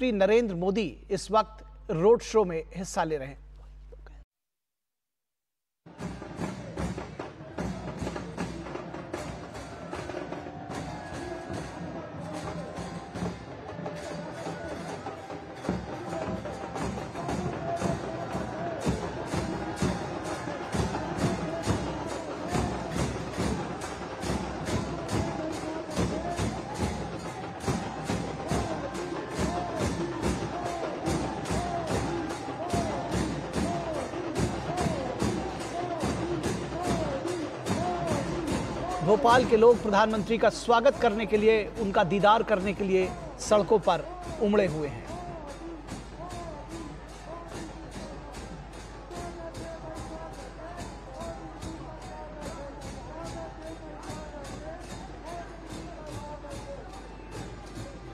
प्रधानमंत्री नरेंद्र मोदी इस वक्त रोड शो में हिस्सा ले रहे हैं। भोपाल के लोग प्रधानमंत्री का स्वागत करने के लिए, उनका दीदार करने के लिए सड़कों पर उमड़े हुए हैं।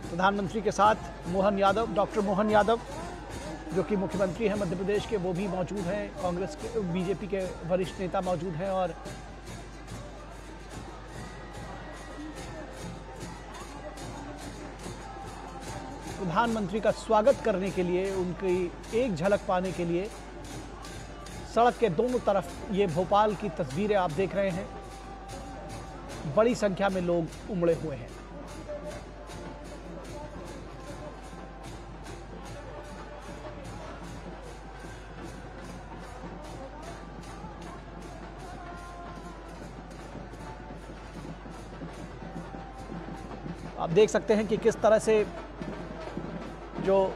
प्रधानमंत्री के साथ मोहन यादव, डॉक्टर मोहन यादव जो कि मुख्यमंत्री हैं मध्य प्रदेश के, वो भी मौजूद हैं। कांग्रेस के, बीजेपी के वरिष्ठ नेता मौजूद हैं और प्रधानमंत्री का स्वागत करने के लिए, उनकी एक झलक पाने के लिए सड़क के दोनों तरफ ये भोपाल की तस्वीरें आप देख रहे हैं। बड़ी संख्या में लोग उमड़े हुए हैं। आप देख सकते हैं कि किस तरह से जो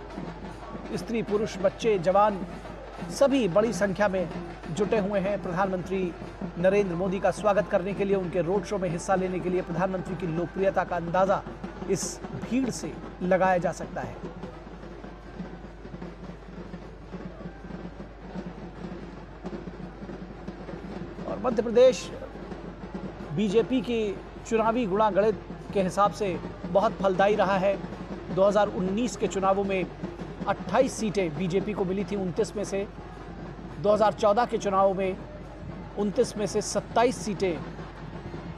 स्त्री, पुरुष, बच्चे, जवान सभी बड़ी संख्या में जुटे हुए हैं प्रधानमंत्री नरेंद्र मोदी का स्वागत करने के लिए, उनके रोड शो में हिस्सा लेने के लिए। प्रधानमंत्री की लोकप्रियता का अंदाजा इस भीड़ से लगाया जा सकता है। और मध्य प्रदेश बीजेपी की चुनावी गुणागणित के हिसाब से बहुत फलदायी रहा है। 2019 के चुनावों में 28 सीटें बीजेपी को मिली थी 29 में से। 2014 के चुनावों में 29 में से 27 सीटें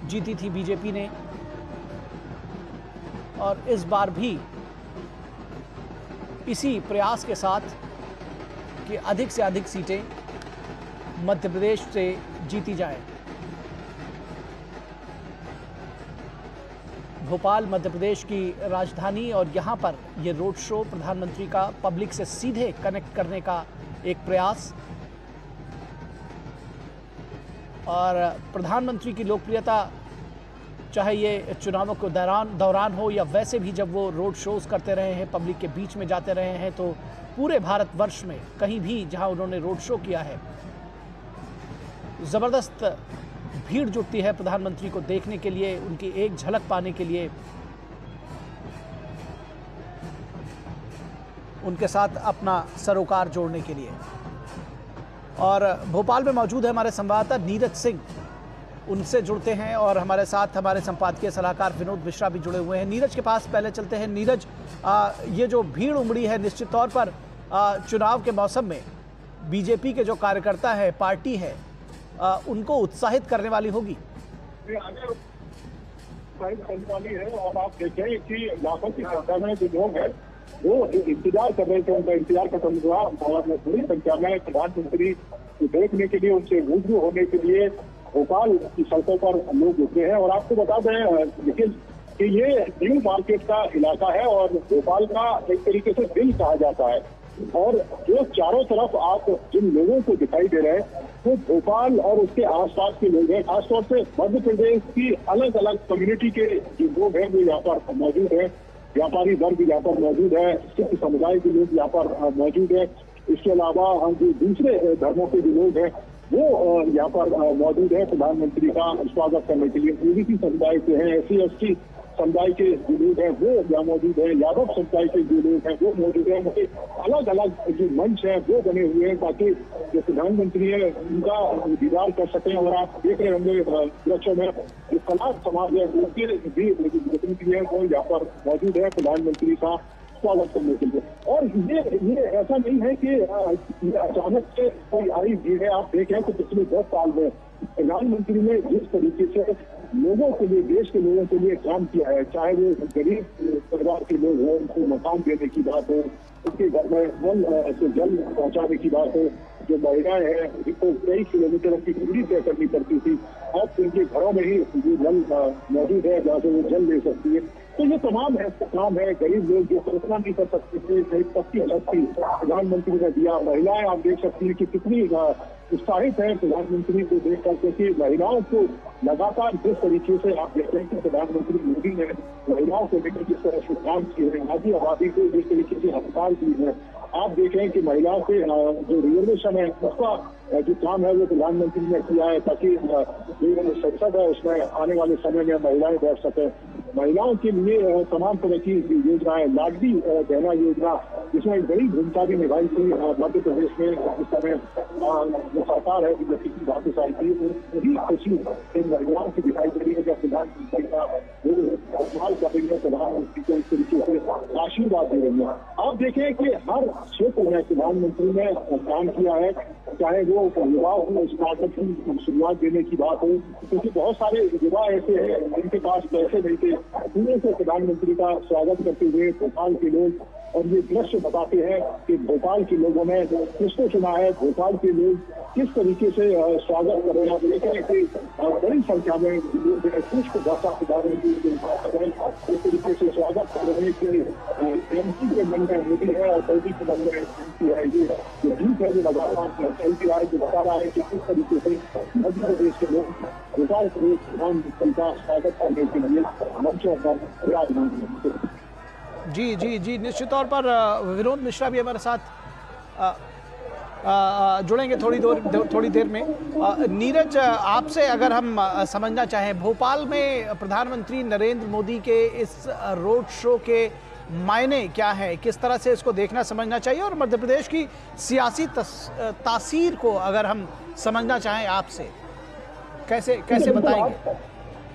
जीती थी बीजेपी ने। और इस बार भी इसी प्रयास के साथ कि अधिक से अधिक सीटें मध्य प्रदेश से जीती जाएं। भोपाल मध्य प्रदेश की राजधानी और यहाँ पर ये रोड शो प्रधानमंत्री का पब्लिक से सीधे कनेक्ट करने का एक प्रयास। और प्रधानमंत्री की लोकप्रियता चाहे ये चुनावों के दौरान हो या वैसे भी जब वो रोड शोज करते रहे हैं, पब्लिक के बीच में जाते रहे हैं, तो पूरे भारतवर्ष में कहीं भी जहाँ उन्होंने रोड शो किया है ज़बरदस्त भीड़ जुटती है प्रधानमंत्री को देखने के लिए, उनकी एक झलक पाने के लिए, उनके साथ अपना सरोकार जोड़ने के लिए। और भोपाल में मौजूद है हमारे संवाददाता नीरज सिंह, उनसे जुड़ते हैं। और हमारे साथ हमारे संपादकीय सलाहकार विनोद मिश्रा भी जुड़े हुए हैं। नीरज के पास पहले चलते हैं। नीरज, ये जो भीड़ उमड़ी है निश्चित तौर पर चुनाव के मौसम में बीजेपी के जो कार्यकर्ता है, पार्टी है, उनको उत्साहित करने वाली होगी। है और आप देखें कि लाखों की संख्या में जो लोग हैं वो इंतजार कर रहे थे, उनका इंतजार खत्म हुआ और बड़ी संख्या में प्रधानमंत्री को देखने के लिए, उनसे रूबरू होने के लिए भोपाल की सड़कों पर लोग उतरे हैं। और आपको बता दें लेकिन कि ये न्यू मार्केट का इलाका है और भोपाल का एक तरीके से दिल कहा जाता है। और जो चारों तरफ आप जिन लोगों को दिखाई दे रहे हैं वो भोपाल और उसके आसपास के लोग हैं। खासतौर से मध्य प्रदेश की अलग अलग कम्युनिटी के जो लोग हैं वो यहाँ पर मौजूद है। व्यापारी वर्ग यहाँ पर मौजूद है, सिख समुदाय के लोग यहाँ पर मौजूद है। इसके अलावा जो दूसरे धर्मों के जो लोग हैं वो यहाँ पर मौजूद है प्रधानमंत्री का स्वागत करने के लिए। ओबीसी समुदाय से हैं, SC/ST समुदाय के जो लोग हैं वो यहाँ मौजूद है, यादव समुदाय के जो लोग हैं वो मौजूद है। अलग अलग जो मंच है वो बने हुए हैं ताकि जो प्रधानमंत्री है उनका दीदार कर सकें। और आप देख रहे होंगे दृश्य में जो कला समाज है उसके भी प्रतिनिधि है वो यहाँ पर मौजूद है प्रधानमंत्री का स्वागत करने के लिए। और ये ऐसा नहीं है कि ये अचानक से कोई आई भीड़ है। आप देखें तो पिछले 10 साल में प्रधानमंत्री ने जिस तरीके से लोगों के लिए, देश के लोगों के लिए काम किया है, चाहे वो गरीब परिवार के लोग हों, उनको मकान देने की बात हो, उनके घर में नल से जल पहुंचाने की बात हो, जो महिलाएं हैं जिनको कई किलोमीटर की दूरी तय करनी पड़ती थी, अब उनके घरों में ही जो नल मौजूद है जहाँ से वो जल ले सकती है। तो ये तमाम ऐसे काम है, गरीब लोग जो कल्पना नहीं कर सकते थे, कहीं पक्की छत थी, प्रधानमंत्री ने दिया। महिलाएं आप देख सकती हैं कि कितनी उत्साहित है प्रधानमंत्री को देख करके कि महिलाओं को लगातार जिस तरीके से आप देखते हैं कि प्रधानमंत्री मोदी ने महिलाओं को लेकर जिस तरह से काम किए हैं, आधी आबादी को जिस तरीके से हड़ताल की है, आप देखें कि महिलाओं के जो रिजर्वेशन है उसका जो काम है वो प्रधानमंत्री ने किया है, ताकि जो संसद है उसमें आने वाले समय में महिलाएं बैठ सकें। महिलाओं के लिए तमाम तरह की योजनाएं, लाडली बहना योजना, जिसमें एक बड़ी भूमिका भी निभाई थी मध्य प्रदेश में इस समय जो सरकार है बीजेपी की वापस आई थी, वही खुशी इन महिलाओं की दिखाई दे रही है जब प्रधानमंत्री का इस्तेमाल कर रही है, प्रधानमंत्री को इस तरीके से आशीर्वाद दे रही है। आप देखें कि हर क्षेत्र में प्रधानमंत्री ने काम किया है, चाहे वो युवाओं को स्टार्टअप की शुरुआत देने की बात हो, क्योंकि बहुत सारे युवा ऐसे हैं जिनके पास पैसे नहीं थे, उन्हीं से प्रधानमंत्री का स्वागत करते हुए भोपाल के लोग, और ये दृश्य बताते हैं कि भोपाल के लोगों ने किसको चुना है, भोपाल के लोग किस तरीके से स्वागत कर रहे हैं। देखें कि बड़ी संख्या में लोग पुष्प वर्षा प्रधानमंत्री इस तरीके से स्वागत कर रहे हैं कि एमपी के मन में मोदी है और मोदी के मन में एमपी है। ये जीत है जो लगातार चलती रहा है, जो बता रहा है कि किस तरीके से मध्य प्रदेश के लोग भोपाल प्रदेश प्रधानमंत्री का स्वागत करने के लिए मंचों पर विराजमान हैं। जी जी जी, निश्चित तौर पर विनोद मिश्रा भी हमारे साथ जुड़ेंगे थोड़ी देर में। नीरज, आपसे अगर हम समझना चाहें, भोपाल में प्रधानमंत्री नरेंद्र मोदी के इस रोड शो के मायने क्या है, किस तरह से इसको देखना समझना चाहिए, और मध्य प्रदेश की सियासी तासीर को अगर हम समझना चाहें आपसे, कैसे बताएंगे?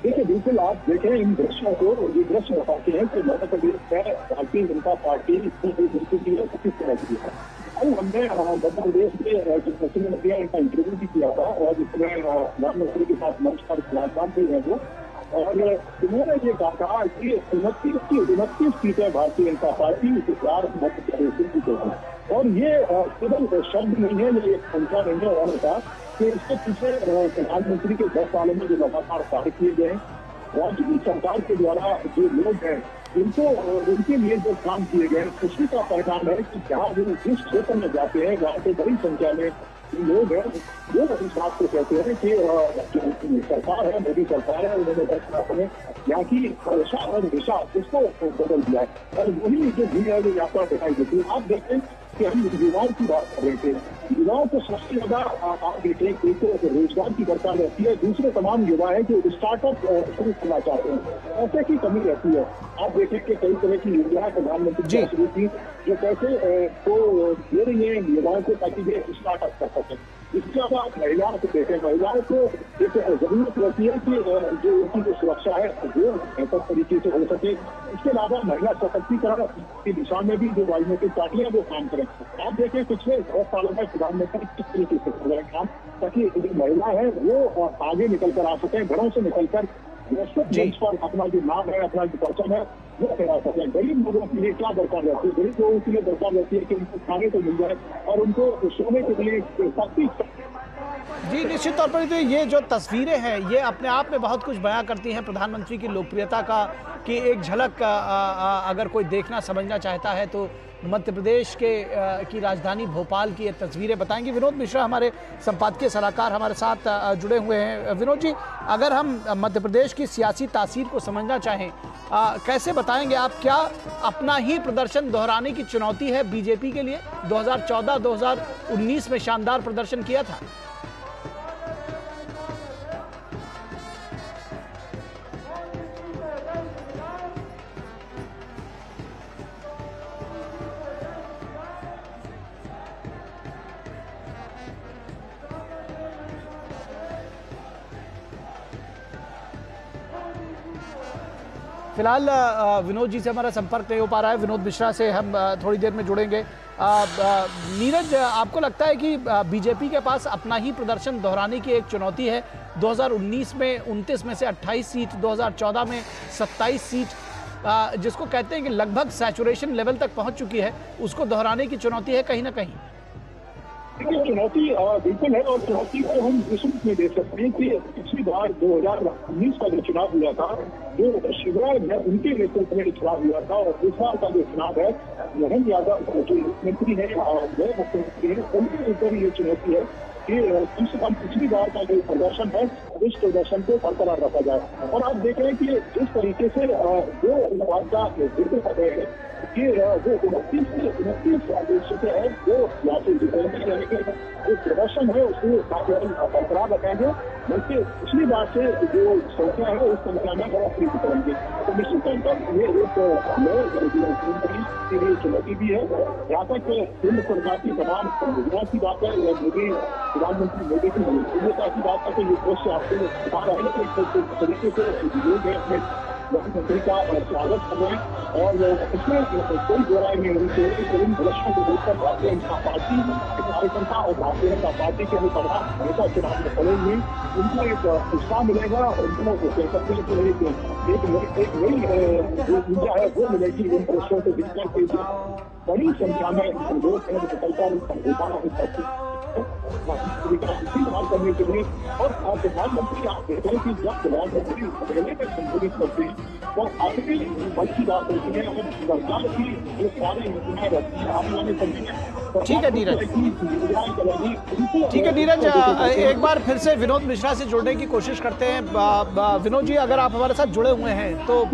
देखिए, बिल्कुल आप देखें इन दृश्यों को, ये दृश्य बताते हैं कि मध्य प्रदेश में भारतीय जनता पार्टी स्थिति है किस तरह की है। कल हमने मध्य प्रदेश के जो मुख्यमंत्री है उनका इंटरव्यू भी किया था, और जिसमें प्रधानमंत्री के साथ मंच पर विराजमान भी है वो, और उन्होंने ये कहा कि 29 सीटें भारतीय जनता पार्टी मध्य प्रदेश से जीतेगी, और ये केवल शब्द नहीं है, ये एक संख्या नहीं है। उन्होंने कहा कि इसके पीछे प्रधानमंत्री के 10 सालों में जो लगातार कार्य किए गए, राज्य की सरकार के द्वारा जो लोग हैं उनके लिए जो काम किए गए, उसी का परिणाम है कि जहाँ वो जिस क्षेत्र में जाते हैं वहाँ पे बड़ी संख्या में लोग हैं वो इस बात को कहते हैं कि जो सरकार है, मोदी सरकार है, उन्होंने 10 साल में यहाँ की दिशा और दिशा उसको बदल दिया है, और वही जो भीड़ है वो यहाँ पर दिखाई देती है। आप देखें कि हम युवाओं की बात कर रहे थे, युवाओं को सबसे ज्यादा आप देखें एक तो रोजगार की दरकार रहती है, दूसरे तमाम युवा है जो स्टार्टअप शुरू करना चाहते हैं, पैसे की कमी रहती है। आप देखें कि कई तरह की योजनाएं प्रधानमंत्री ने शुरू की जो पैसे को दे रही है युवाओं को ताकि वे स्टार्टअप कर सकें। इसके अलावा आप महिलाओं को देखें, महिलाओं को एक जरूरत रहती है कि जो उनकी जो सुरक्षा है वो बेहतर तरीके से हो सके। इसके अलावा महिला सशक्तिकरण की दिशा में भी जो राजनीतिक पार्टियां वो काम करें। आप देखें पिछले 10 सालों में प्रधानमंत्री किस तरीके से कर रहे हैं काम, ताकि जो महिला है वो आगे निकल कर आ सके, घरों से निकलकर वैश्विक मंच पर अपना जो नाम है, अपना जो परचम है वो फैला सके। गरीब लोगों के लिए क्या दरकार रहती है? गरीब लोगों के लिए दरकार रहती है कि उनको खाने को मिल जाए और उनको सोने के लिए शक्ति। जी, निश्चित तौर पर ये जो तस्वीरें हैं ये अपने आप में बहुत कुछ बयां करती हैं प्रधानमंत्री की लोकप्रियता का, कि एक झलक अगर कोई देखना समझना चाहता है तो मध्य प्रदेश की राजधानी भोपाल की ये तस्वीरें बताएंगे। विनोद मिश्रा हमारे संपादकीय सलाहकार हमारे साथ जुड़े हुए हैं। विनोद जी, अगर हम मध्य प्रदेश की सियासी तासीर को समझना चाहें, कैसे बताएंगे आप? क्या अपना ही प्रदर्शन दोहराने की चुनौती है बीजेपी के लिए? 2014-2019 में शानदार प्रदर्शन किया था। फिलहाल विनोद जी से हमारा संपर्क नहीं हो पा रहा है। विनोद मिश्रा से हम थोड़ी देर में जुड़ेंगे। नीरज, आपको लगता है कि बीजेपी के पास अपना ही प्रदर्शन दोहराने की एक चुनौती है? 2019 में 29 में से 28 सीट, 2014 में 27 सीट, जिसको कहते हैं कि लगभग सैचुरेशन लेवल तक पहुंच चुकी है, उसको दोहराने की चुनौती है कहीं ना कहीं? देखिए, चुनौती बिल्कुल है, और चुनौती को हम इस रूप में देख सकते हैं कि पिछली बार 2019 का जो चुनाव हुआ था, जो शिवराज है उनके नेतृत्व में चुनाव हुआ था, और इस बार का जो चुनाव है मोहन यादव जो मुख्यमंत्री है और वह मुख्यमंत्री है, उनके ऊपर ये चुनौती है कि कम से कम पिछली बार का जो प्रदर्शन है उस प्रदर्शन को बरकरार रखा जाए। और आप देख रहे हैं कि जिस तरीके से जो बात का जिक्र कर रहे हैं कि वो 29 सीटें हैं वो यहाँ से जीतेंगे, जो प्रदर्शन है उसको बरकरार रखेंगे, बल्कि पिछली बार से जो संख्या है उस संख्या में बढ़ोतरी करेंगे। तो निश्चित तौर पर ये एक नए के लिए चुनौती भी है। यहाँ तक केंद्र सरकार की तमाम योजना की बात है या मोदी प्रधानमंत्री मोदी की योग्यता की बात है, तो ये दृश्य आपको बता रहे हैं कि किस तरीके से लोग हैं अपने मुख्यमंत्री का स्वागत कर रहे हैं, और इसमें कोई दोहराई नहीं होनी चाहिए कि इन दृश्यों को देखकर भारतीय जनता पार्टी के कार्यकर्ता और भारतीय जनता पार्टी के भी तमाम नेता चुनाव में खड़े हुए उनको एक उत्साह मिलेगा, उनको कह सकते हैं कि एक नई ऊर्जा है वो मिलेगी इन दृश्यों को देखकर के बड़ी संख्या में लोग हैं निकलकर करने के लिए। और प्रधानमंत्री आप देखते हैं कि जब प्रधानमंत्री पहले तक संबोधित करते हैं तो अपनी बल की बात होती है और सरकार की जो सारी योजनाएं रहती है आने वाले समय में। ठीक है नीरज, ठीक है नीरज, एक बार फिर से विनोद मिश्रा से जुड़ने की कोशिश करते हैं। विनोद जी, अगर आप हमारे साथ जुड़े हुए हैं तो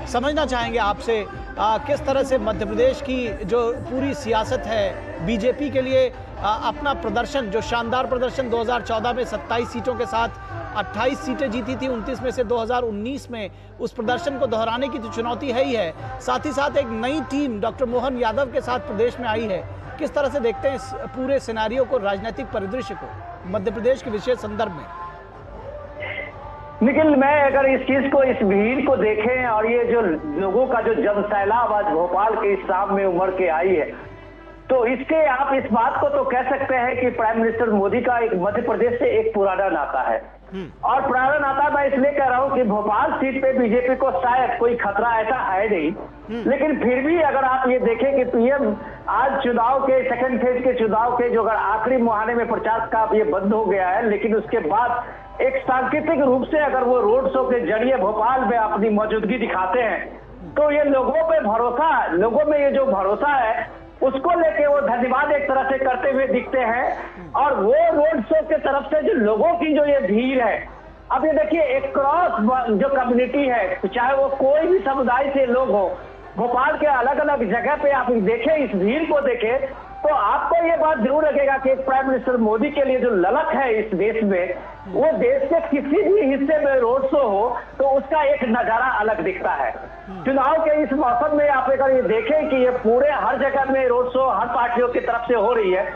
समझना चाहेंगे आपसे किस तरह से मध्य प्रदेश की जो पूरी सियासत है, बीजेपी के लिए अपना प्रदर्शन, जो शानदार प्रदर्शन 2014 में 27 सीटों के साथ 28 सीटें जीती थी 29 में से 2019 में, उस प्रदर्शन को दोहराने की तो चुनौती है ही है, साथ ही साथ एक नई टीम डॉक्टर मोहन यादव के साथ प्रदेश में आई है। किस तरह से देखते हैं इस पूरे सिनेरियो को, राजनीतिक परिदृश्य को मध्य प्रदेश के विशेष संदर्भ में? निखिल, मैं अगर इस चीज को, इस भीड़ को देखें और ये जो लोगों का जो जनसैलाब आज भोपाल के इस शाम में उमड़ के आई है, तो इसके आप इस बात को तो कह सकते हैं कि प्राइम मिनिस्टर मोदी का एक मध्य प्रदेश से एक पुराना नाता है। और पुराना नाता मैं इसलिए कह रहा हूं कि भोपाल सीट पे बीजेपी को शायद कोई खतरा ऐसा है नहीं, लेकिन फिर भी अगर आप ये देखें कि पीएम आज चुनाव के सेकंड फेज के चुनाव के जो अगर आखिरी मुहाने में प्रचार का ये बंद हो गया है, लेकिन उसके बाद एक सांकेतिक रूप से अगर वो रोड शो के जरिए भोपाल में अपनी मौजूदगी दिखाते हैं, तो ये लोगों पे भरोसा, लोगों में ये जो भरोसा है उसको लेके वो धन्यवाद एक तरह से करते हुए दिखते हैं। और वो रोड शो के तरफ से जो लोगों की जो ये भीड़ है, अब ये देखिए एक क्रॉस जो कम्युनिटी है, चाहे वो कोई भी समुदाय से लोग हो, भोपाल के अलग अलग जगह पे आप देखें, इस भीड़ को देखें तो आपको ये बात जरूर लगेगा कि प्राइम मिनिस्टर मोदी के लिए जो ललक है इस देश में, वो देश के किसी भी हिस्से में रोड शो हो तो उसका एक नजारा अलग दिखता है। चुनाव के इस मौसम में आप अगर ये देखें कि ये पूरे हर जगह में रोड शो हर पार्टियों की तरफ से हो रही है,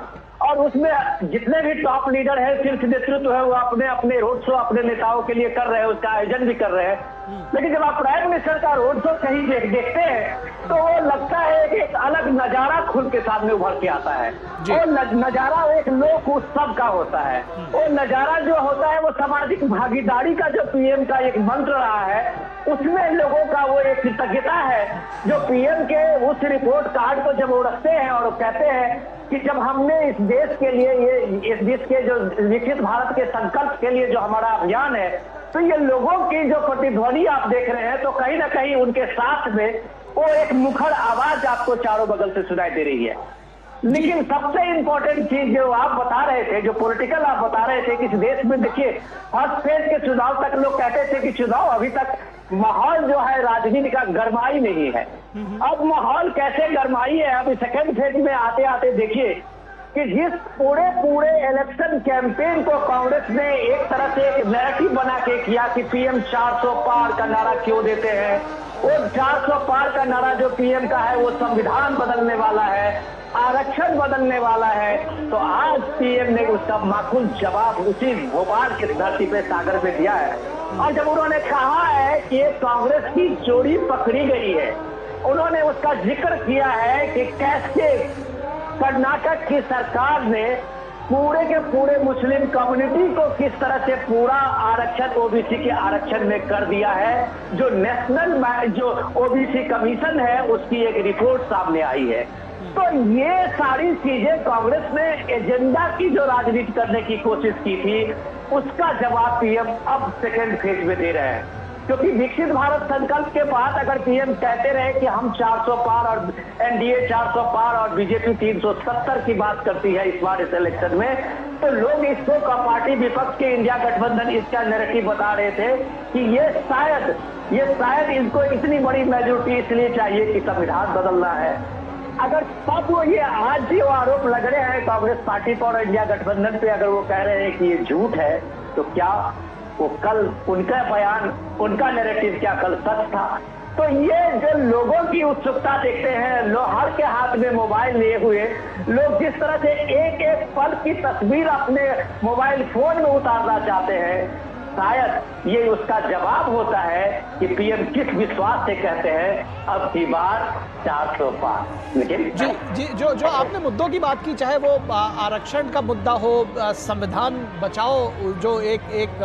और उसमें जितने भी टॉप लीडर है, शीर्ष नेतृत्व है, वो अपने अपने रोड शो अपने नेताओं के लिए कर रहे हैं, उसका आयोजन भी कर रहे हैं। लेकिन जब आप प्राइम मिनिस्टर का रोड शो कहीं देखते हैं तो वो लगता है कि एक अलग नजारा खुल के सामने उभर के आता है। वो नजारा एक लोक उत्सव का होता है। वो नजारा जो होता है वो सामाजिक भागीदारी का जो पीएम का एक मंत्र रहा है, उसमें लोगों का वो एक कृतज्ञता है जो पीएम के उस रिपोर्ट कार्ड को जब वो रखते हैं और कहते हैं कि जब हमने इस देश के लिए, ये इस देश के जो विकसित भारत के संकल्प के लिए जो हमारा अभियान है, तो ये लोगों की जो प्रतिध्वनि आप देख रहे हैं, तो कहीं ना कहीं उनके साथ में वो एक मुखर आवाज आपको चारों बगल से सुनाई दे रही है। लेकिन सबसे इंपॉर्टेंट चीज जो आप बता रहे थे, जो पॉलिटिकल आप बता रहे थे कि इस देश में देखिए फर्स्ट फेज के चुनाव तक लोग कहते थे कि चुनाव अभी तक माहौल जो है राजनीति का गरमाई नहीं है। अब माहौल कैसे गरमाई है, अभी सेकंड फेज में आते आते देखिए कि जिस पूरे इलेक्शन कैंपेन को कांग्रेस ने एक तरह से एक नैरेटिव बना के किया कि पीएम 400 पार का नारा क्यों देते हैं, वो 400 पार का नारा जो पीएम का है वो संविधान बदलने वाला है, आरक्षण बदलने वाला है, तो आज पीएम ने उसका माकूल जवाब उसी भोपाल की धरती पे सागर पे दिया है। और जब उन्होंने कहा है कि कांग्रेस की चोरी पकड़ी गई है, उन्होंने उसका जिक्र किया है कि कैसे कर्नाटक की सरकार ने पूरे के पूरे मुस्लिम कम्युनिटी को किस तरह से पूरा आरक्षण ओबीसी के आरक्षण में कर दिया है। जो नेशनल जो ओबीसी कमीशन है उसकी एक रिपोर्ट सामने आई है। तो ये सारी चीजें कांग्रेस ने एजेंडा की जो राजनीति करने की कोशिश की थी, उसका जवाब पीएम अब सेकेंड फेज में दे रहे हैं। क्योंकि विकसित भारत संकल्प के बाद अगर पीएम कहते रहे कि हम 400 पार और एनडीए 400 पार और बीजेपी 370 की बात करती है इस बार इस इलेक्शन में, तो लोग इसको का पार्टी विपक्ष के इंडिया गठबंधन इसका नैरेटिव बता रहे थे कि ये शायद इनको इतनी बड़ी मेजोरिटी इसलिए चाहिए कि संविधान बदलना है। अगर तब वो ये आज जो आरोप लग रहे हैं कांग्रेस पार्टी पर और इंडिया गठबंधन पे, अगर वो कह रहे हैं कि ये झूठ है, तो क्या वो कल उनका बयान, उनका नैरेटिव क्या कल सच था? तो ये जो लोगों की उत्सुकता देखते हैं, हर के हाथ में मोबाइल लिए हुए लोग जिस तरह से एक एक पल की तस्वीर अपने मोबाइल फोन में उतारना चाहते हैं, शायद ये उसका जवाब होता है कि पीएम किस विश्वास से कहते हैं अब की बार 400 पार। लेकिन जी जो आपने मुद्दों की बात की, चाहे वो आरक्षण का मुद्दा हो, संविधान बचाओ, जो एक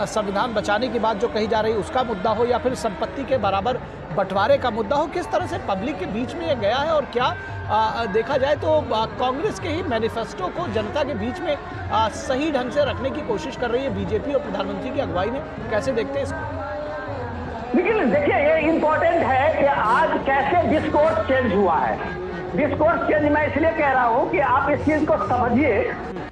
संविधान बचाने की बात जो कही जा रही है उसका मुद्दा हो, या फिर संपत्ति के बराबर बंटवारे का मुद्दा हो, किस तरह से पब्लिक के बीच में ये गया है और क्या देखा जाए तो कांग्रेस के ही मैनिफेस्टो को जनता के बीच में सही ढंग से रखने की कोशिश कर रही है बीजेपी और प्रधानमंत्री की अगुवाई में, कैसे देखते हैं इसको? लेकिन देखिए ये इम्पोर्टेंट है कि आज कैसे डिस्कोर्स चेंज हुआ है। डिस्कोर्स चेंज मैं इसलिए कह रहा हूं कि आप इस चीज को समझिए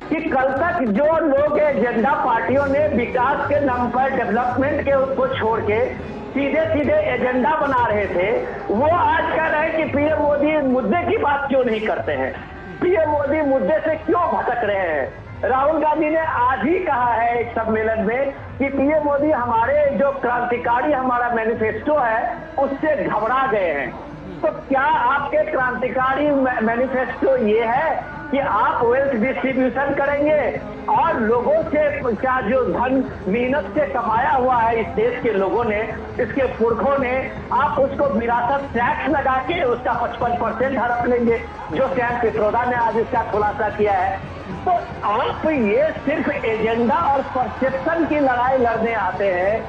कि कल तक जो लोग एजेंडा पार्टियों ने विकास के नाम पर डेवलपमेंट के उसको छोड़ के सीधे एजेंडा बना रहे थे, वो आज कह रहे हैं कि पीएम मोदी मुद्दे की बात क्यों नहीं करते हैं, पीएम मोदी मुद्दे से क्यों भटक रहे हैं। राहुल गांधी ने आज ही कहा है एक सम्मेलन में कि पीएम मोदी हमारे जो क्रांतिकारी हमारा मैनिफेस्टो है उससे घबरा गए हैं। तो क्या आपके क्रांतिकारी मैनिफेस्टो ये है कि आप वेल्थ डिस्ट्रीब्यूशन करेंगे और लोगों से क्या जो धन मेहनत से कमाया हुआ है इस देश के लोगों ने, इसके पुरखों ने, आप उसको विरासत टैक्स लगा के उसका 55% हड़प लेंगे, जो सैम पित्रोदा ने आज इसका खुलासा किया है। तो आप ये सिर्फ एजेंडा और परसेप्शन की लड़ाई लड़ने आते हैं,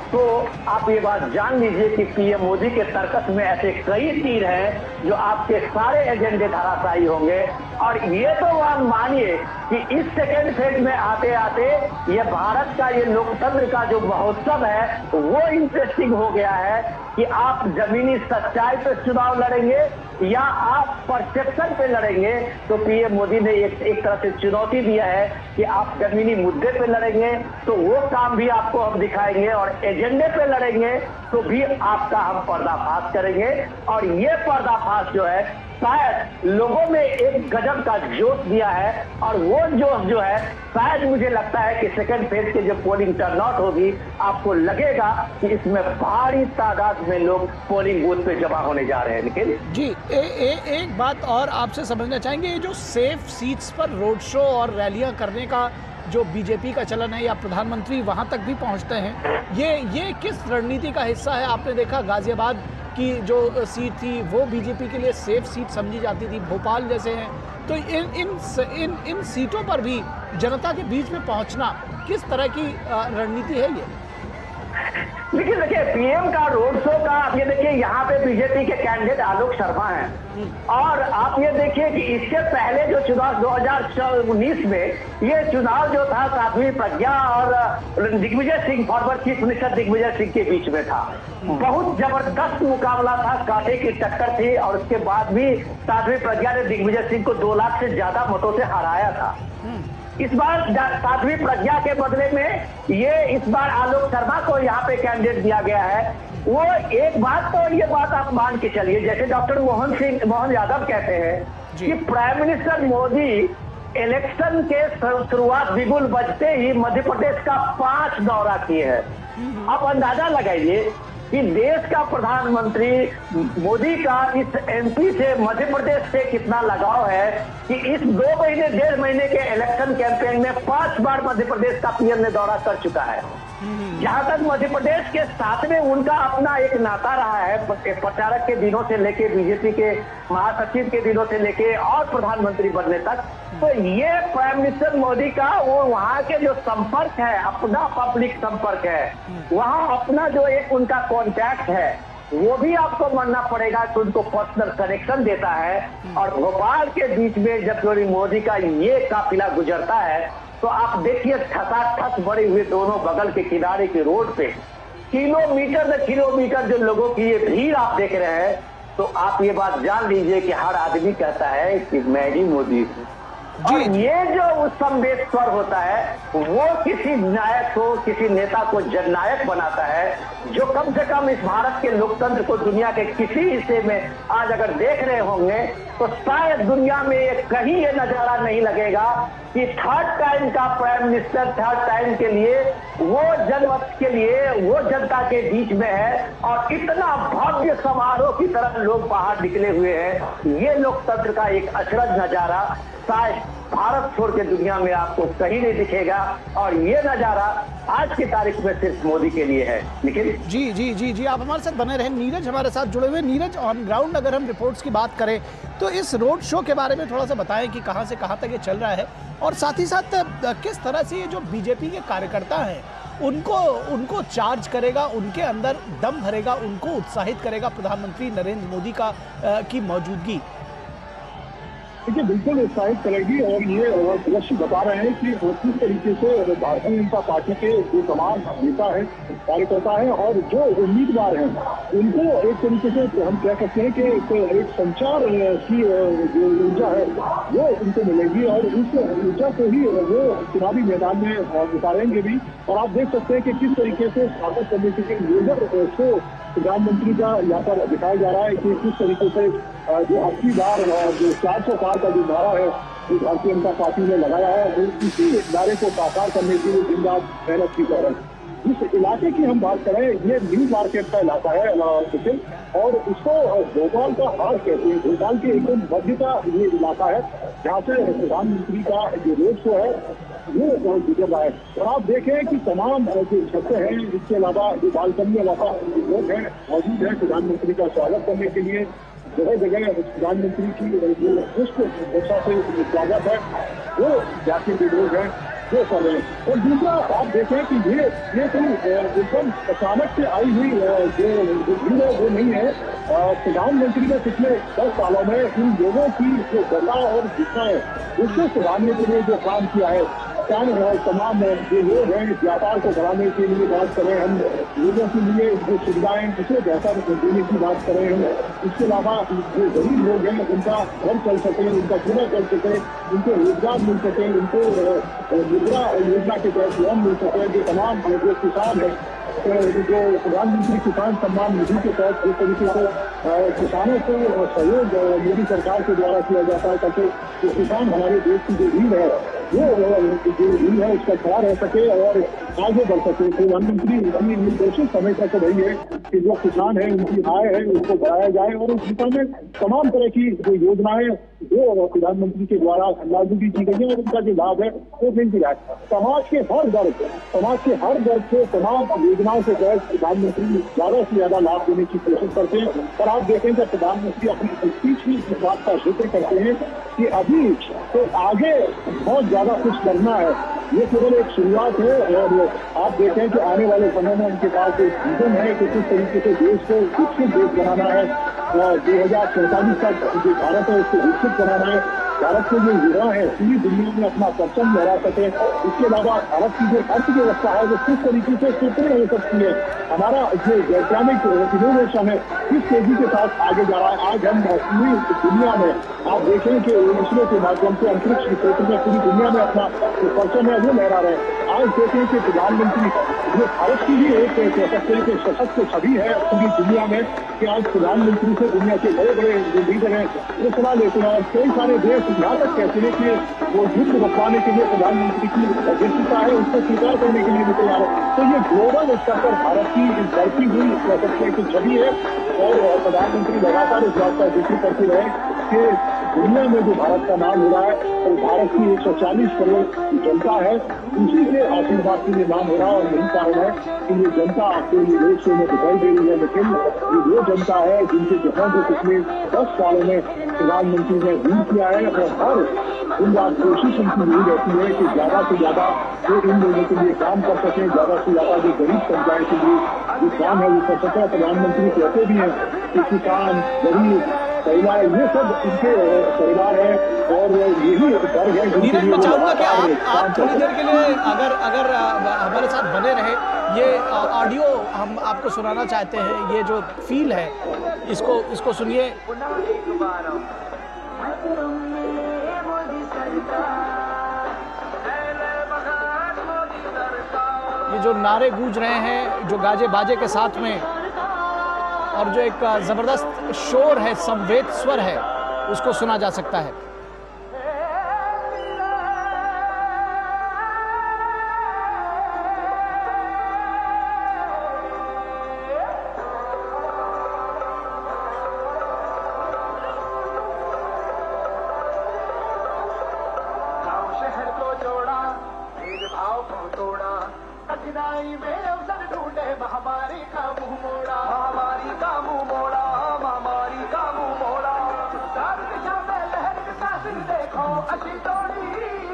तो आप ये बात जान लीजिए कि पीएम मोदी के तर्कस में ऐसे कई तीर हैं जो आपके सारे एजेंडे धराशायी होंगे। और ये तो आप मानिए कि इस सेकेंड फेज में आते आते ये भारत का ये लोकतंत्र का जो महोत्सव है वो इंटरेस्टिंग हो गया है कि आप जमीनी सच्चाई पे चुनाव लड़ेंगे या आप परसेप्शन पे लड़ेंगे। तो पीएम मोदी ने एक तरह से चुनौती दिया है कि आप जमीनी मुद्दे पे लड़ेंगे तो वो काम भी आपको हम दिखाएंगे, और एजेंडे पे लड़ेंगे तो भी आपका हम पर्दाफाश करेंगे। और ये पर्दाफाश जो है शायद लोगों में एक गजब का जोश दिया है, और वो जोश जो है शायद मुझे लगता है कि सेकंड फेज के जब पोलिंग टर्न आउट होगी आपको लगेगा कि इसमें भारी तादाद में लोग पोलिंग बूथ पे जमा होने जा रहे हैं। लेकिन जी एक बात और आपसे समझना चाहेंगे, ये जो सेफ सीट्स पर रोड शो और रैलियां करने का जो बीजेपी का चलन है या प्रधानमंत्री वहां तक भी पहुंचते हैं, ये किस रणनीति का हिस्सा है? आपने देखा गाजियाबाद की जो सीट थी वो बीजेपी के लिए सेफ सीट समझी जाती थी, भोपाल जैसे हैं, तो इन सीटों पर भी जनता के बीच में पहुंचना किस तरह की रणनीति है ये? लेकिन देखिए पीएम का रोड शो का आप ये देखिए यहाँ पे बीजेपी के कैंडिडेट आलोक शर्मा हैं, और आप ये देखिए कि इससे पहले जो चुनाव 2019 में ये चुनाव जो था साध्वी प्रज्ञा और Digvijaya Singh, forward chief minister Digvijaya Singh के बीच में था। बहुत जबरदस्त मुकाबला था, कांटे की टक्कर थी, और उसके बाद भी साध्वी प्रज्ञा ने दिग्विजय सिंह को 2 लाख से ज्यादा मतों से हराया था। इस बार साध्वी प्रज्ञा के बदले में इस बार आलोक शर्मा को यहाँ पे कैंडिडेट दिया गया है। वो एक बात तो ये बात आप मान के चलिए, जैसे डॉक्टर मोहन यादव कहते हैं कि प्राइम मिनिस्टर मोदी इलेक्शन के शुरुआत बिगुल बजते ही मध्य प्रदेश का 5 दौरा किए हैं। आप अंदाजा लगाइए कि देश का प्रधानमंत्री मोदी का इस एमपी से, मध्य प्रदेश से कितना लगाव है कि इस 2 महीने 1.5 महीने के इलेक्शन कैंपेन में 5 बार मध्य प्रदेश का पीएम ने दौरा कर चुका है। जहां तक मध्य प्रदेश के साथ में उनका अपना एक नाता रहा है, प्रचारक के दिनों से लेके बीजेपी के महासचिव के दिनों से लेके और प्रधानमंत्री बनने तक, तो ये प्राइम मिनिस्टर मोदी का वो वहाँ के जो संपर्क है, अपना पब्लिक संपर्क है, वहाँ अपना जो एक उनका कॉन्टैक्ट है, वो भी आपको मानना पड़ेगा कि उनको पर्सनल कनेक्शन देता है। और भोपाल के बीच में जब मोदी का ये काफिला गुजरता है तो आप देखिए ठसाठस भरे हुए दोनों बगल के किनारे के रोड पे किलोमीटर न किलोमीटर जो लोगों की ये भीड़ आप देख रहे हैं, तो आप ये बात जान लीजिए कि हर आदमी कहता है कि मैं ही मोदी हूँ। और ये जो संदेश स्वर होता है वो किसी नायक को, किसी नेता को जननायक बनाता है, जो कम से कम इस भारत के लोकतंत्र को दुनिया के किसी हिस्से में आज अगर देख रहे होंगे तो शायद दुनिया में कहीं ये नजारा नहीं लगेगा कि थर्ड टाइम का प्राइम मिनिस्टर थर्ड टाइम के लिए वो जनमत के लिए वो जनता के बीच में है और इतना भव्य समारोह की तरह लोग बाहर निकले हुए हैं। ये लोकतंत्र का एक अचरज नजारा शायद भारत छोड़ के दुनिया में आपको कहीं नहीं दिखेगा और ये नजारा आज की तारीख में सिर्फ मोदी के लिए है। निखिल जी जी जी जी, आप हमारे साथ बने रहे। नीरज हमारे साथ जुड़े हुए। नीरज, ऑन ग्राउंड अगर हम रिपोर्ट्स की बात करें तो इस रोड शो के बारे में थोड़ा सा बताएं कि कहां से कहां तक ये चल रहा है और साथ ही साथ किस तरह से ये जो बीजेपी के कार्यकर्ता हैं उनको चार्ज करेगा, उनके अंदर दम भरेगा, उनको उत्साहित करेगा प्रधानमंत्री नरेंद्र मोदी की मौजूदगी। देखिए, बिल्कुल उत्साहित करेगी और ये दृश्य बता रहे हैं कि किस तरीके से भारतीय जनता पार्टी के जो तमाम नेता है, कार्यकर्ता है और जो उम्मीदवार हैं उनको एक तरीके से हम कह सकते हैं कि एक संचार की जो ऊर्जा है वो उनको मिलेगी और उस ऊर्जा को ही वो चुनावी मैदान में उतारेंगे भी। और आप देख सकते हैं कि किस तरीके से स्वागत करने के लिए लेजर शो प्रधानमंत्री का यहाँ पर दिखाया जा रहा है कि किस तरीके से जो 80 बार जो 400 पार का जो नारा है जो भारतीय जनता पार्टी ने लगाया है वो इसी नारे को साकार करने के लिए दिन रात मेहनत की जा रही है। जिस इलाके की हम बात करें, ये न्यू मार्केट का इलाका है और इसको भोपाल का हार कहते हैं। भोपाल के एकदम मध्य का ये इलाका है जहाँ से प्रधानमंत्री का जो रोड शो है वो गुजर रहा है। और आप देखें कि तमाम जो छतें हैं, इसके अलावा जो बालकनी वाला लोग हैं मौजूद है प्रधानमंत्री का स्वागत करने के लिए। जगह जगह प्रधानमंत्री की जो पुष्प वर्षा से स्वागत है वो जाति के लोग हैं वो कर रहे हैं। और दूसरा आप देखें कि ये कोई एकदम अचानक से आई हुई जो भीड़ है वो नहीं है। प्रधानमंत्री ने पिछले 10 सालों में इन लोगों की जो दशा और दिशा है उसको सुधारने के लिए जो काम किया है, तमाम जो लोग हैं व्यापार को बढ़ाने के लिए बात करें हम, लोगों के लिए जो सुविधाएं उसे बेहतर देने की बात करें हम, इसके अलावा जो गरीब लोग हैं उनका घर चल सके, उनका पूरा चल सके, उनको रोजगार मिल सके, उनको मुद्रा योजना के तहत लोन मिल सके, जो तमाम जो किसान है जो प्रधानमंत्री किसान सम्मान निधि के तहत जिस तरीके से किसानों को सहयोग मोदी सरकार के द्वारा किया जाता है ताकि किसान हमारे देश की जो रीढ़ है वो जो रीढ़ है उसका खड़ा रह सके और आगे बढ़ सके। प्रधानमंत्री अपनी निर्देशित समय तक रही है कि जो किसान है उनकी आय है उसको बढ़ाया जाए और उस दिशा में तमाम तरह की जो योजनाएं जो प्रधानमंत्री के द्वारा लागू भी की गई है और उनका जो लाभ है वो मिल रहा है। समाज के हर वर्ग को तमाम योजनाओं के तहत प्रधानमंत्री ज्यादा से ज्यादा लाभ देने की कोशिश करते हैं। और आप देखें कि प्रधानमंत्री अपनी स्पीच में इस बात का जिक्र करते हैं कि अभी तो आगे बहुत ज्यादा कुछ करना है, ये केवल एक शुरुआत है। और आप देखें कि आने वाले समय में उनके पास एक विजन है कि किस तरीके से देश को विकसित देश बनाना है, 2047 तक जो भारत है उसको विकसित बनाना है, भारत के जो युवा है पूरी दुनिया में अपना परचम लहरा सके। इसके अलावा भारत की जो अर्थव्यवस्था है वो किस तरीके से सुदृढ़ हो सकती है, हमारा जो वैज्ञानिक इनोवेशन है किस तेजी के साथ आगे जा रहा है। आज हम पूरी दुनिया में आप देखें कि इसरो के माध्यम से अंतरिक्ष के क्षेत्र में पूरी दुनिया में अपना जो परचम है वो लहरा रहे हैं। आज देखें कि प्रधानमंत्री जो भारत की भी एक कह सकते हैं कि सशक्त छवि है पूरी दुनिया में कि आज प्रधानमंत्री से दुनिया के बड़े बड़े जो लीडर हैं वो सलाह लेते हैं और कई सारे देश यहाँ तक कहते हैं कि वो युद्ध रोकवाने के लिए प्रधानमंत्री की अध्यक्षता है उसको स्वीकार करने के लिए भी तैयार है। तो ये ग्लोबल स्तर पर भारत की बढ़ती हुई कह सकते हैं कि छवि है और प्रधानमंत्री लगातार इस बात का जिक्र करते रहे कि दुनिया में जो भारत का नाम हो रहा है, तो भारत की 140 करोड़ जनता है, उसी के आशीर्वाद से ये नाम हो रहा है। और यही कारण है कि ये जनता आपको ये रोड शो में दिखाई दे रही है, लेकिन ये वो जनता है जिनके जहां को पिछले 10 सालों में प्रधानमंत्री ने लीड किया है। और हर दिन रात कोशिश उनकी यही रहती है कि ज्यादा से ज्यादा वो इन लोगों के लिए काम कर सकें, ज्यादा से ज्यादा जो गरीब समुदाय के लिए जो काम है वो कर सके। प्रधानमंत्री कहते भी हैं कि किसान, गरीब, परिवार, ये सब इनके परिवार है और यही वर्ग है। नीरज, मैं चाहूंगा कि आप थोड़ी देर के लिए अगर हमारे साथ बने रहे, ये ऑडियो हम आपको सुनाना चाहते हैं। ये जो फील है इसको सुनिए। ये जो नारे गूंज रहे हैं, जो गाजे बाजे के साथ में, और जो एक जबरदस्त शोर है, संवेद स्वर है, उसको सुना जा सकता है। शहर को जोड़ा, भेदभाव को तोड़ा, कठिनाई में अवसर ढूंढे, महामारी का मुंह मोड़ा, महामारी का मुंह मोड़ा, महामारी का मुंह मोड़ा। चार दिशा में लहर के साथ देखो अशी तोड़ी,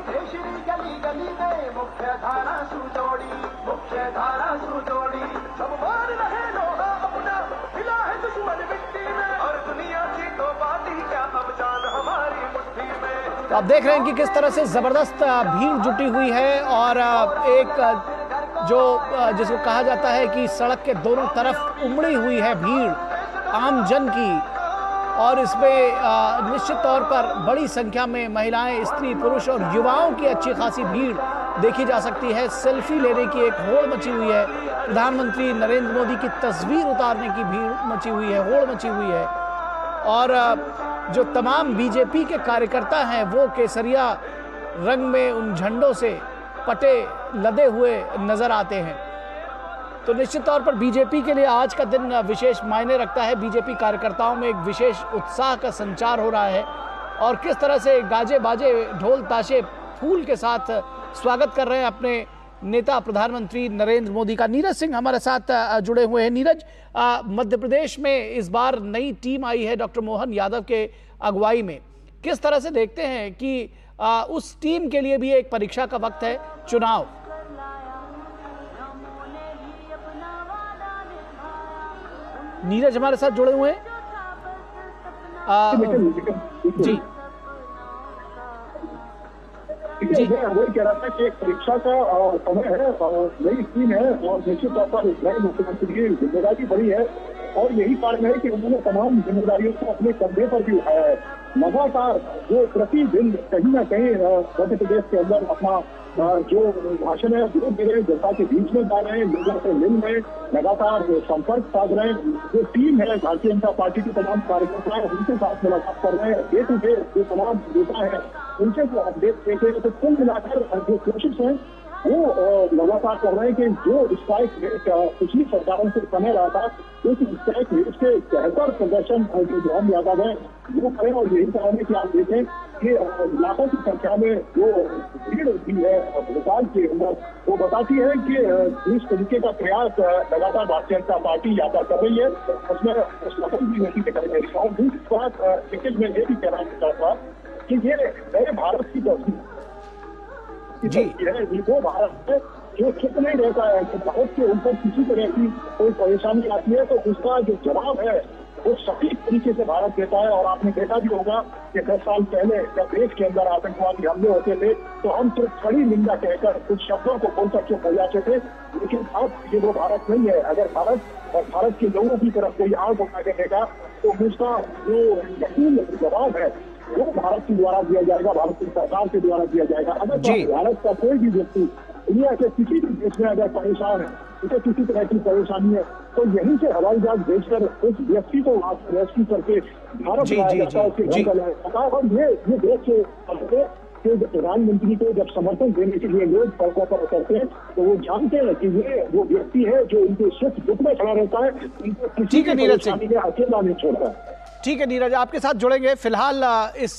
देशरी गली गली में मुख्य धारा सुजोड़ी, मुख्य धारा सुजोड़ी। सब मार रहे लोहा अपना, मिला है दुश्मन मिट्टी में, और दुनिया की तो बाती क्या अब जान हमारी मुट्ठी में। तो आप देख रहे हैं कि किस तरह से जबरदस्त भीड़ जुटी हुई है, और एक जो जिसको कहा जाता है कि सड़क के दोनों तरफ उमड़ी हुई है भीड़ आम जन की, और इसमें निश्चित तौर पर बड़ी संख्या में महिलाएं, स्त्री, पुरुष और युवाओं की अच्छी खासी भीड़ देखी जा सकती है। सेल्फी लेने की एक होड़ मची हुई है, प्रधानमंत्री नरेंद्र मोदी की तस्वीर उतारने की भीड़ मची हुई है, होड़ मची हुई है। और जो तमाम बीजेपी के कार्यकर्ता हैं वो केसरिया रंग में उन झंडों से पटे लदे हुए नजर आते हैं। तो निश्चित तौर पर बीजेपी के लिए आज का दिन विशेष मायने रखता है। बीजेपी कार्यकर्ताओं में एक विशेष उत्साह का संचार हो रहा है, और किस तरह से गाजे बाजे, ढोल ताशे, फूल के साथ स्वागत कर रहे हैं अपने नेता प्रधानमंत्री नरेंद्र मोदी का। नीरज सिंह हमारे साथ जुड़े हुए हैं। नीरज, मध्य प्रदेश में इस बार नई टीम आई है डॉक्टर मोहन यादव के अगुवाई में। किस तरह से देखते हैं कि उस टीम के लिए भी एक परीक्षा का वक्त है, चुनाव? नीरज हमारे साथ जुड़े हुए हैं। जी जी, मैं वही कह रहा था कि एक परीक्षा का समय है, नई टीम है, और निश्चित तौर पर नए मुख्यमंत्री की जिम्मेदारी बड़ी है। और यही कारण है कि उन्होंने तमाम जिम्मेदारियों को अपने कंधे पर भी उठाया है। लगातार जो प्रतिदिन कहीं ना कहीं मध्य प्रदेश के अंदर अपना जो भाषण है वो दे रहे, जनता के बीच में जा रहे हैं, लोगों से मिल रहे, लगातार संपर्क साध रहे हैं। जो टीम है भारतीय जनता पार्टी की तमाम कार्यकर्ता है, उनके साथ मुलाकात कर रहे हैं, डे टू डे जो तमाम नेता है उनसे जो अपडेट देते हैं। तो कुल मिलाकर जो कोशिश है वो लगातार कर रहे हैं कि जो स्ट्राइक रेट पिछली सरकारों से समय रहा था, उस स्ट्राइक रेट से बेहतर प्रदर्शन जो मोहन यादव है वो करें। और यही कारण है कि आप देखें कि लाखों की संख्या में जो भीड़ होती है भोपाल के अंदर, वो बताती है कि इस तरीके का प्रयास लगातार भारतीय जनता पार्टी यहाँ पर कर रही है, उसमें सफल भी नहीं दिखाई दे रही है। और दूसरी बात, लेकिन मैं ये भी कहना चाहता कि ये नए भारत की तस्वीर जी है, वो भारत है जो चुप नहीं रहता है। कि भारत के ऊपर किसी तरह की कोई परेशानी आती है तो उसका जो जवाब है वो सटीक तरीके से भारत देता है। और आपने देखा भी होगा कि 10 साल पहले जब देश के अंदर आतंकवादी हमले होते थे तो हम सिर्फ खड़ी निंदा कहकर कुछ शब्दों को बोलकर चुप हो जाते थे, लेकिन अब ये वो भारत नहीं है। अगर भारत और भारत के लोगों की तरफ कोई आंख उठा के देखा तो उसका जो यकीन जवाब है वो भारत के द्वारा दिया जाएगा, भारत की सरकार के द्वारा दिया जाएगा। अगर भारत का कोई भी व्यक्ति दुनिया के किसी भी देश में अगर परेशान है, उसे किसी तरह की परेशानी है, तो यहीं से हवाई जहाज भेजकर उस व्यक्ति को वहां से रेस्क्यू करके भारत लाया जाता है, उसके घर का लाया जाता है। और ये देश के प्रधानमंत्री को जब समर्थन देने के लिए लोग सड़कों पर उतरते हैं तो वो जानते हैं कि ये वो व्यक्ति है जो उनके सुख दुख में खड़ा रहता है, उनको किसी भी परेशानी में अकेला नहीं छोड़ता है। ठीक है नीरज, आपके साथ जुड़ेंगे। फिलहाल इस